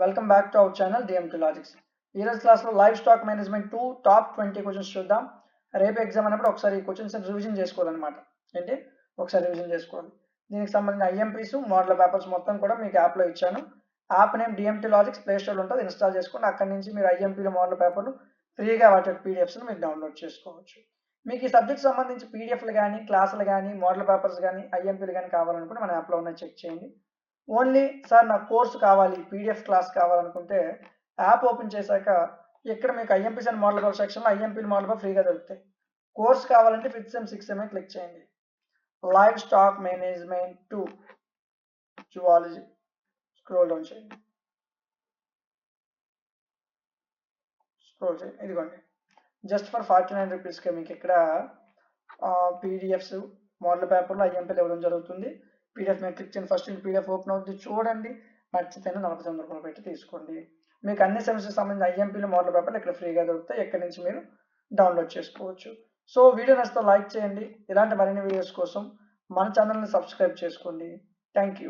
Welcome back to our channel DMT logics. ఈ రోజు క్లాస్లో live stock management 2 top 20 questions చూద్దాం. రేపు ఎగ్జామ్ అన్నప్పుడు ఒకసారి ఈ క్వశ్చన్స్ రివిజన్ చేసుకోవాలన్నమాట. ఏంటి ఒకసారి రివిజన్ చేసుకోవాలి. దీనికి సంబంధించిన ఐఎంపీస్ మోడల్ పేపర్స్ మొత్తం కూడా మీకు యాప్లో ఇచ్చాను. App name DMT logics play స్టోర్లో ఉంటుంది, ఇన్స్టాల్ చేసుకుని అక్కడి నుంచి మీరు ఐఎంపీలో మోడల్ పేపర్లు ఫ్రీగా వాటి పీడిఎఫ్స్ని మీరు డౌన్లోడ్ చేసుకోవచ్చు. మీకు ఈ సబ్జెక్ట్ సంబంధించి పీడిఎఫ్లు కానీ క్లాసులు కానీ మోడల్ పేపర్స్ కానీ ఐఎంపీలు కానీ కావాలనుకుంటే మన యాప్లో ఉన్న చెక్ చేయండి. ఓన్లీ సార్ నాకు కోర్సు కావాలి, పీడిఎఫ్ క్లాస్ కావాలనుకుంటే యాప్ ఓపెన్ చేశాక ఇక్కడ మీకు ఐఎంపీస్ అండ్ మోడల్ పేపర్ సెక్షన్లో ఐఎంపీ మోడల్ పేపర్ ఫ్రీగా దొరుకుతాయి. కోర్స్ కావాలంటే 5th sem 6th sem click చేయండి. Live stock management 2 zoology scroll down చేయండి. ఇదిగోండి, జస్ట్ ఫర్ 49 రూపీస్కి మీకు ఇక్కడ పీడిఎఫ్స్ మోడల్ పేపర్లో ఐఎంపీలు ఇవ్వడం జరుగుతుంది. పీడిఎఫ్ మీద క్లిక్ చేయండి. ఫస్ట్ పీడిఎఫ్ ఓపెన్ అవుతుంది, చూడండి, నచ్చితేనే 49 రూపాయలు పెట్టి తీసుకోండి. మీకు అన్ని సెమిస్టర్కి సంబంధించిన ఐఎంపీలు మోడల్ పేపర్లు ఇక్కడ ఫ్రీగా దొరుకుతాయి. ఎక్కడి నుంచి మీరు డౌన్లోడ్ చేసుకోవచ్చు. సో వీడియో నచ్చితే లైక్ చేయండి. ఇలాంటి మరిన్ని వీడియోస్ కోసం మన ఛానల్ని సబ్స్క్రైబ్ చేసుకోండి. Thank you.